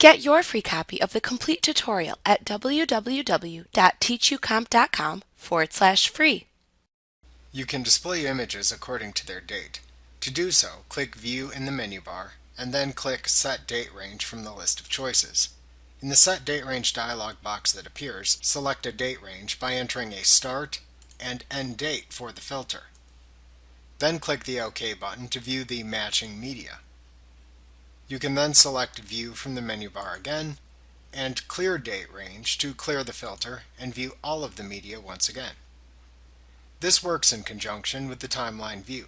Get your free copy of the complete tutorial at www.teachucomp.com/free. You can display images according to their date. To do so, click View in the menu bar, and then click Set Date Range from the list of choices. In the Set Date Range dialog box that appears, select a date range by entering a start and end date for the filter. Then click the OK button to view the matching media. You can then select View from the menu bar again, and Clear Date Range to clear the filter and view all of the media once again. This works in conjunction with the timeline view.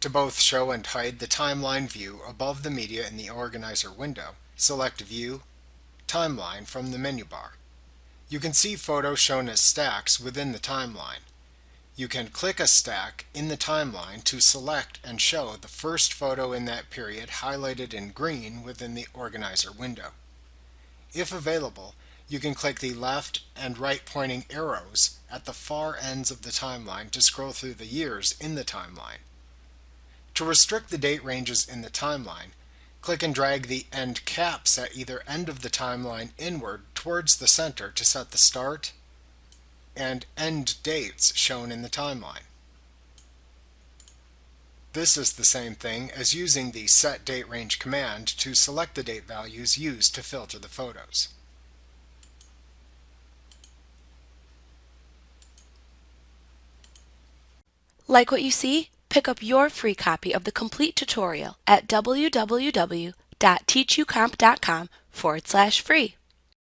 To both show and hide the timeline view above the media in the organizer window, select View, Timeline from the menu bar. You can see photos shown as stacks within the timeline. You can click a stack in the timeline to select and show the first photo in that period highlighted in green within the organizer window. If available, you can click the left and right pointing arrows at the far ends of the timeline to scroll through the years in the timeline. To restrict the date ranges in the timeline, click and drag the end caps at either end of the timeline inward towards the center to set the start and end dates shown in the timeline. This is the same thing as using the Set Date Range command to select the date values used to filter the photos. Like what you see? Pick up your free copy of the complete tutorial at www.teachucomp.com/free.